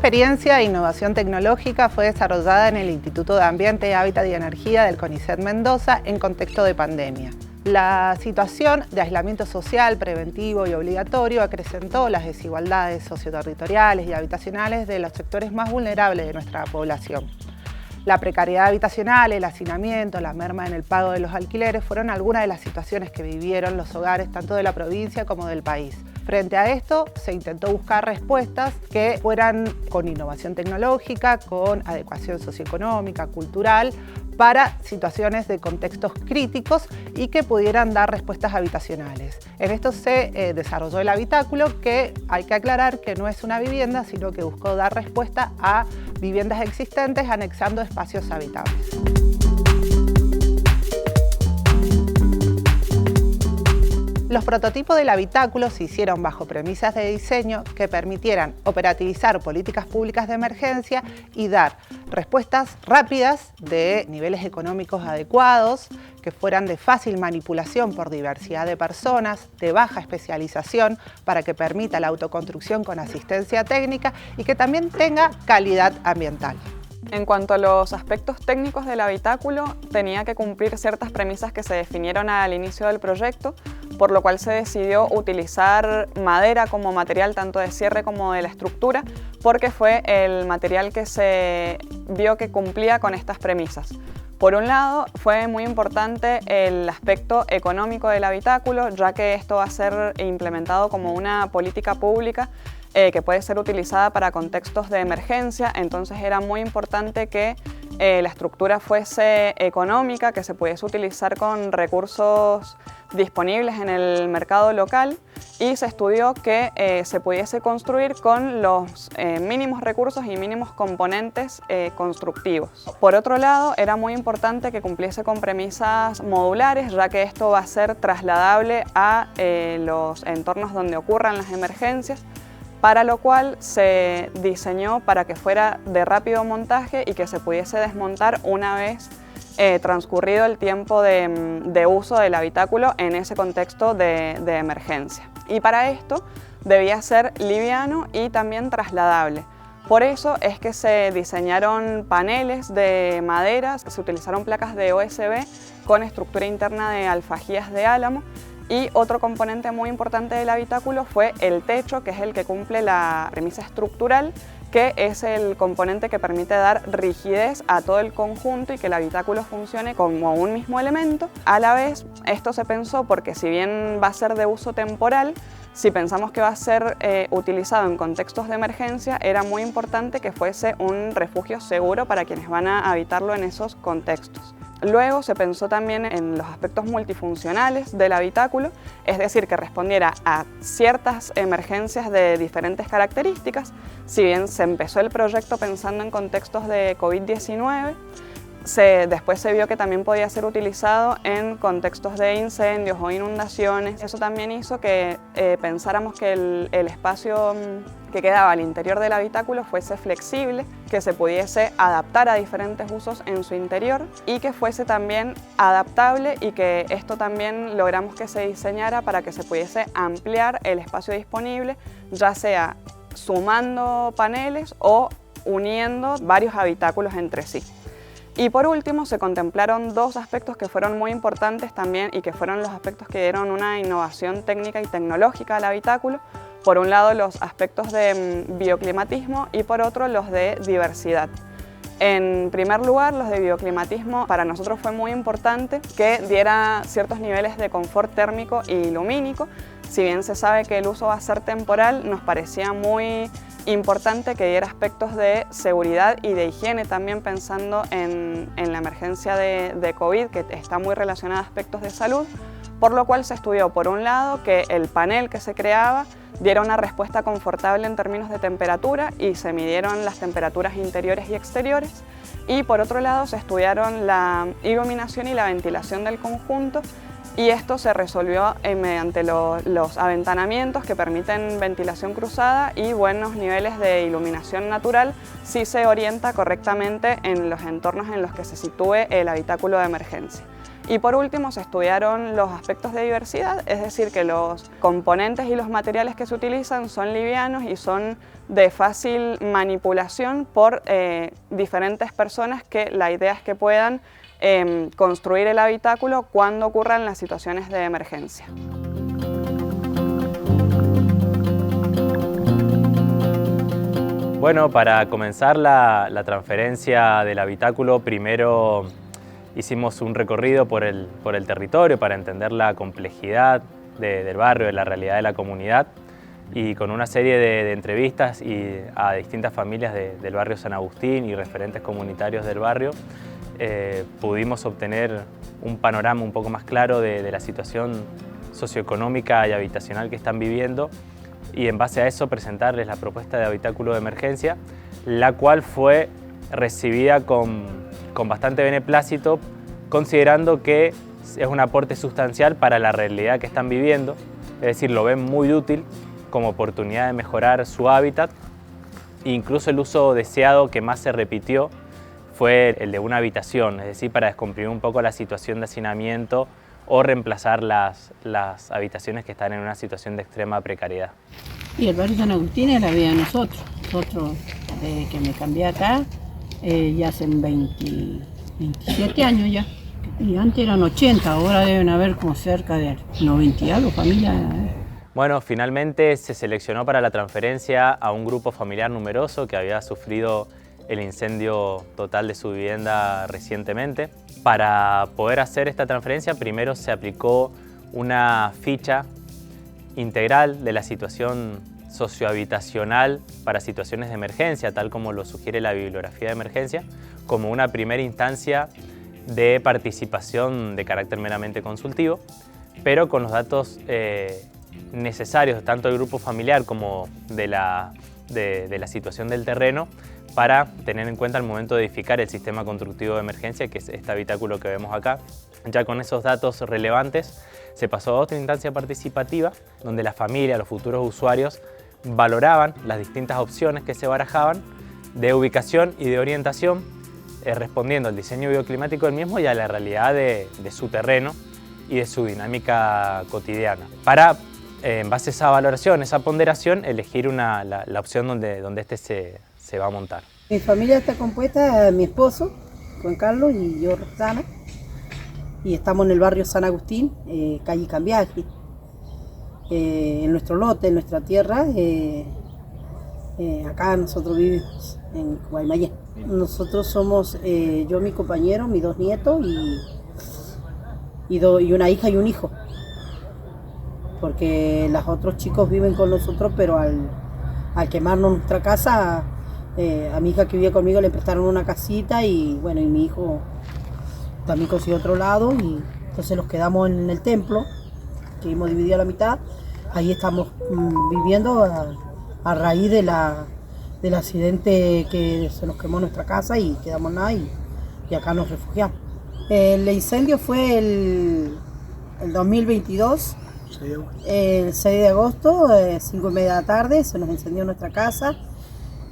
experiencia de innovación tecnológica fue desarrollada en el Instituto de Ambiente, Hábitat y Energía del CONICET Mendoza en contexto de pandemia. La situación de aislamiento social, preventivo y obligatorio acrecentó las desigualdades socioterritoriales y habitacionales de los sectores más vulnerables de nuestra población. La precariedad habitacional, el hacinamiento, la merma en el pago de los alquileres fueron algunas de las situaciones que vivieron los hogares tanto de la provincia como del país. Frente a esto, se intentó buscar respuestas que fueran con innovación tecnológica, con adecuación socioeconómica, cultural, para situaciones de contextos críticos y que pudieran dar respuestas habitacionales. En esto se desarrolló el habitáculo, que hay que aclarar que no es una vivienda, sino que buscó dar respuesta a viviendas existentes anexando espacios habitables. Los prototipos del habitáculo se hicieron bajo premisas de diseño que permitieran operativizar políticas públicas de emergencia y dar respuestas rápidas de niveles económicos adecuados, que fueran de fácil manipulación por diversidad de personas, de baja especialización para que permita la autoconstrucción con asistencia técnica y que también tenga calidad ambiental. En cuanto a los aspectos técnicos del habitáculo, tenía que cumplir ciertas premisas que se definieron al inicio del proyecto, por lo cual se decidió utilizar madera como material tanto de cierre como de la estructura, porque fue el material que se vio que cumplía con estas premisas. Por un lado, fue muy importante el aspecto económico del habitáculo, ya que esto va a ser implementado como una política pública que puede ser utilizada para contextos de emergencia, entonces era muy importante que la estructura fuese económica, que se pudiese utilizar con recursos disponibles en el mercado local, y se estudió que se pudiese construir con los mínimos recursos y mínimos componentes constructivos. Por otro lado, era muy importante que cumpliese con premisas modulares, ya que esto va a ser trasladable a los entornos donde ocurran las emergencias, para lo cual se diseñó para que fuera de rápido montaje y que se pudiese desmontar una vez transcurrido el tiempo de uso del habitáculo en ese contexto de emergencia. Y para esto debía ser liviano y también trasladable. Por eso es que se diseñaron paneles de madera, se utilizaron placas de OSB con estructura interna de alfajías de álamo. Y otro componente muy importante del habitáculo fue el techo, que es el que cumple la premisa estructural, que es el componente que permite dar rigidez a todo el conjunto y que el habitáculo funcione como un mismo elemento. A la vez, esto se pensó porque si bien va a ser de uso temporal, si pensamos que va a ser utilizado en contextos de emergencia, era muy importante que fuese un refugio seguro para quienes van a habitarlo en esos contextos. Luego se pensó también en los aspectos multifuncionales del habitáculo, es decir, que respondiera a ciertas emergencias de diferentes características. Si bien se empezó el proyecto pensando en contextos de COVID-19, después se vio que también podía ser utilizado en contextos de incendios o inundaciones. Eso también hizo que pensáramos que el espacio que quedaba al interior del habitáculo fuese flexible, que se pudiese adaptar a diferentes usos en su interior y que fuese también adaptable, y que esto también logramos que se diseñara para que se pudiese ampliar el espacio disponible, ya sea sumando paneles o uniendo varios habitáculos entre sí. Y por último, se contemplaron dos aspectos que fueron muy importantes también y que fueron los aspectos que dieron una innovación técnica y tecnológica al habitáculo. Por un lado, los aspectos de bioclimatismo y por otro, los de diversidad. En primer lugar, los de bioclimatismo, para nosotros fue muy importante que diera ciertos niveles de confort térmico y lumínico. Si bien se sabe que el uso va a ser temporal, nos parecía muy importante que diera aspectos de seguridad y de higiene, también pensando en la emergencia de COVID, que está muy relacionada a aspectos de salud, por lo cual se estudió, por un lado, que el panel que se creaba diera una respuesta confortable en términos de temperatura y se midieron las temperaturas interiores y exteriores, y por otro lado se estudiaron la iluminación y la ventilación del conjunto, y esto se resolvió mediante los aventanamientos que permiten ventilación cruzada y buenos niveles de iluminación natural si se orienta correctamente en los entornos en los que se sitúe el habitáculo de emergencia. Y por último se estudiaron los aspectos de diversidad, es decir, que los componentes y los materiales que se utilizan son livianos y son de fácil manipulación por diferentes personas, que la idea es que puedan construir el habitáculo cuando ocurran las situaciones de emergencia. Bueno, para comenzar la transferencia del habitáculo, primero hicimos un recorrido por el territorio para entender la complejidad del barrio, de la realidad de la comunidad, y con una serie de entrevistas a distintas familias del barrio San Agustín y referentes comunitarios del barrio, pudimos obtener un panorama un poco más claro de la situación socioeconómica y habitacional que están viviendo, y en base a eso presentarles la propuesta de habitáculo de emergencia, la cual fue recibida con bastante beneplácito, considerando que es un aporte sustancial para la realidad que están viviendo, es decir, lo ven muy útil como oportunidad de mejorar su hábitat. Incluso el uso deseado que más se repitió fue el de una habitación, es decir, para descomprimir un poco la situación de hacinamiento o reemplazar las habitaciones que están en una situación de extrema precariedad. Y el barrio San Agustín es la vida de nosotros. Desde que me cambié acá, ya hace 27 años ya. Y antes eran 80, ahora deben haber como cerca de 90 y algo familias. Bueno, finalmente se seleccionó para la transferencia a un grupo familiar numeroso que había sufrido el incendio total de su vivienda recientemente. Para poder hacer esta transferencia, primero se aplicó una ficha integral de la situación sociohabitacional para situaciones de emergencia, tal como lo sugiere la bibliografía de emergencia, como una primera instancia de participación de carácter meramente consultivo, pero con los datos necesarios, tanto del grupo familiar como de la situación del terreno, para tener en cuenta al momento de edificar el sistema constructivo de emergencia, que es este habitáculo que vemos acá. Ya con esos datos relevantes se pasó a otra instancia participativa, donde la familia, los futuros usuarios, valoraban las distintas opciones que se barajaban de ubicación y de orientación, respondiendo al diseño bioclimático del mismo y a la realidad de su terreno y de su dinámica cotidiana. Para, en base a esa valoración, esa ponderación, elegir la opción donde este se va a montar. Mi familia está compuesta de mi esposo, Juan Carlos, y yo, Roxana, y estamos en el barrio San Agustín, calle Cambiaje, en nuestro lote, en nuestra tierra. Acá nosotros vivimos en Guaymallén. Nosotros somos yo, mi compañero, mis 2 nietos y una hija y un hijo, porque los otros chicos viven con nosotros, pero al quemarnos nuestra casa, a mi hija que vivía conmigo le prestaron una casita, y bueno, y mi hijo también consiguió otro lado, y entonces nos quedamos en el templo, que hemos dividido a la mitad. Ahí estamos viviendo a raíz del accidente que se nos quemó nuestra casa y quedamos nada, y acá nos refugiamos. El incendio fue el 2022, el 6 de agosto, 5:30 de la tarde, se nos encendió nuestra casa.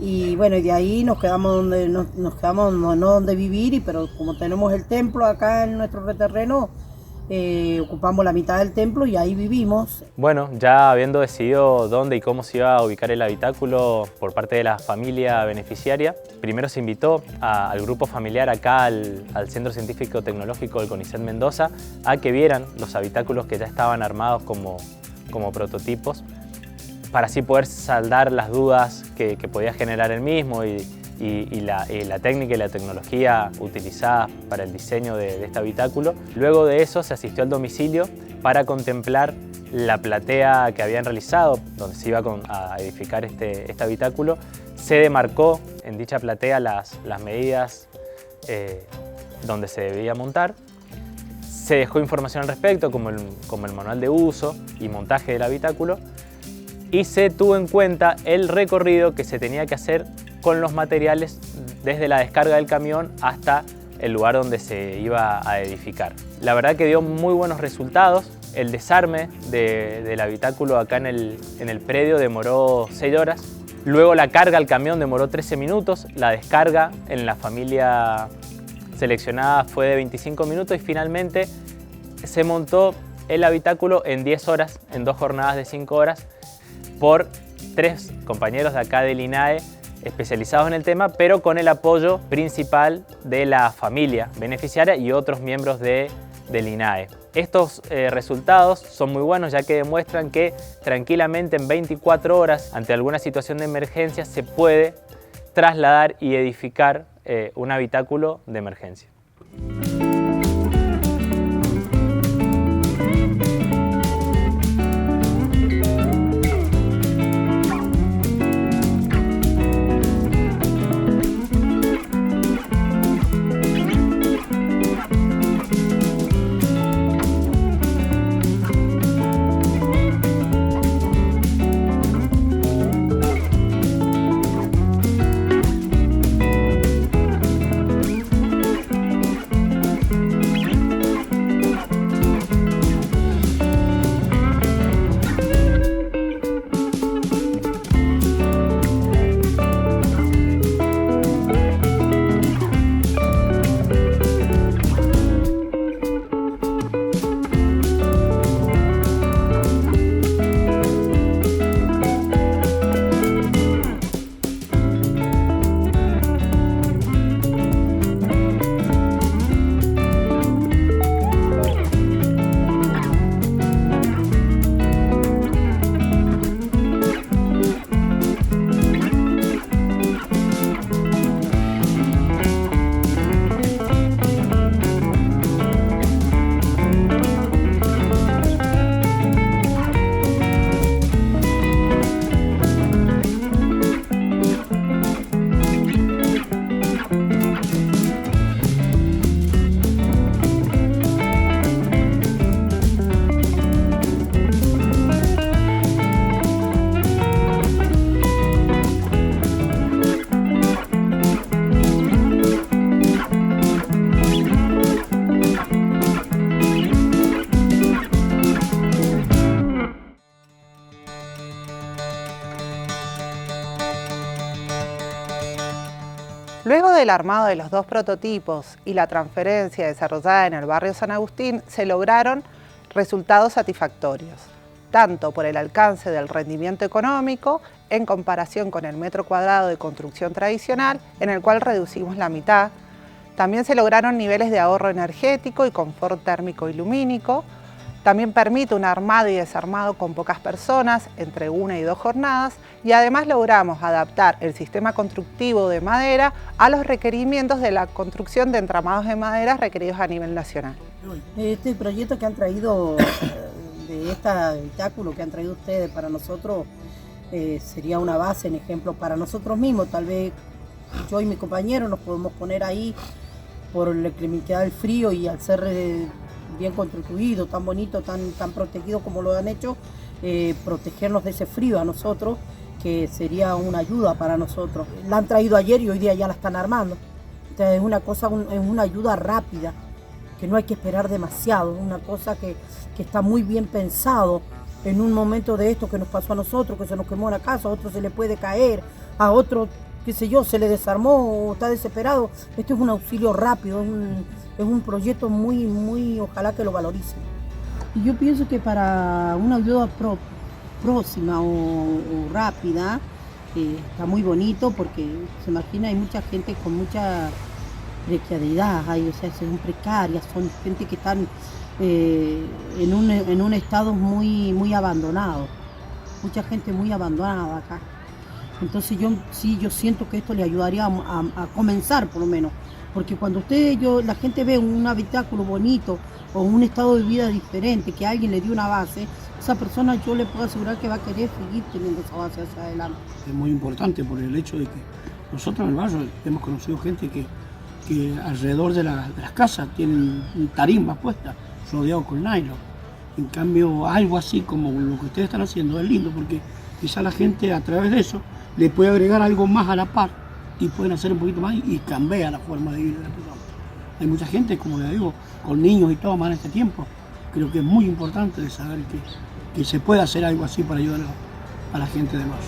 Y bueno, y de ahí nos quedamos no donde vivir, pero como tenemos el templo acá en nuestro terreno, ocupamos la mitad del templo y ahí vivimos. Bueno, ya habiendo decidido dónde y cómo se iba a ubicar el habitáculo por parte de la familia beneficiaria, primero se invitó al grupo familiar acá al Centro Científico Tecnológico del CONICET Mendoza a que vieran los habitáculos que ya estaban armados como prototipos, para así poder saldar las dudas que podía generar el mismo y la técnica y la tecnología utilizada para el diseño de este habitáculo. Luego de eso se asistió al domicilio para contemplar la platea que habían realizado, donde se iba a edificar este habitáculo. Se demarcó en dicha platea las medidas donde se debía montar. Se dejó información al respecto, como el manual de uso y montaje del habitáculo, y se tuvo en cuenta el recorrido que se tenía que hacer con los materiales desde la descarga del camión hasta el lugar donde se iba a edificar. La verdad que dio muy buenos resultados. El desarme del habitáculo acá en el predio demoró 6 horas. Luego la carga al camión demoró 13 minutos. La descarga en la familia seleccionada fue de 25 minutos y finalmente se montó el habitáculo en 10 horas, en 2 jornadas de 5 horas, por 3 compañeros de acá del INAE especializados en el tema, pero con el apoyo principal de la familia beneficiaria y otros miembros del INAE. Estos resultados son muy buenos, ya que demuestran que tranquilamente en 24 horas, ante alguna situación de emergencia, se puede trasladar y edificar un habitáculo de emergencia. Luego del armado de los 2 prototipos y la transferencia desarrollada en el barrio San Agustín, se lograron resultados satisfactorios, tanto por el alcance del rendimiento económico en comparación con el metro cuadrado de construcción tradicional, en el cual reducimos la mitad. También se lograron niveles de ahorro energético y confort térmico y lumínico. También permite un armado y desarmado con pocas personas, entre 1 y 2 jornadas, y además logramos adaptar el sistema constructivo de madera a los requerimientos de la construcción de entramados de madera requeridos a nivel nacional. Este proyecto que han traído, de este habitáculo que han traído ustedes para nosotros, sería una base, en ejemplo, para nosotros mismos. Tal vez yo y mi compañero nos podemos poner ahí por la inclemencia del frío y al ser bien construido, tan bonito, tan protegido como lo han hecho, protegernos de ese frío a nosotros, que sería una ayuda para nosotros. La han traído ayer y hoy día ya la están armando. Entonces es una cosa, es una ayuda rápida, que no hay que esperar demasiado, es una cosa que está muy bien pensado en un momento de esto que nos pasó a nosotros, que se nos quemó la casa, a otro se le puede caer, a otro, qué sé yo, se le desarmó o está desesperado. Esto es un auxilio rápido, es un proyecto muy, ojalá que lo valoricen. Y yo pienso que para una ayuda próxima o rápida, está muy bonito, porque se imagina, hay mucha gente con mucha precariedad, o sea, son precarias, son gente que están en un estado muy abandonado, mucha gente muy abandonada acá. Entonces yo siento que esto le ayudaría a comenzar, por lo menos, porque cuando la gente ve un habitáculo bonito o un estado de vida diferente, que alguien le dio una base, esa persona, yo le puedo asegurar que va a querer seguir teniendo esa base hacia adelante. Es muy importante por el hecho de que nosotros en el barrio hemos conocido gente que alrededor de las casas tienen tarimas puestas, rodeados con nylon. En cambio, algo así como lo que ustedes están haciendo es lindo, porque quizá la gente a través de eso le puede agregar algo más a la par y pueden hacer un poquito más y cambia la forma de vivir de la persona. Hay mucha gente, como les digo, con niños y todo más en este tiempo. Creo que es muy importante de saber que se puede hacer algo así para ayudar a la gente de más.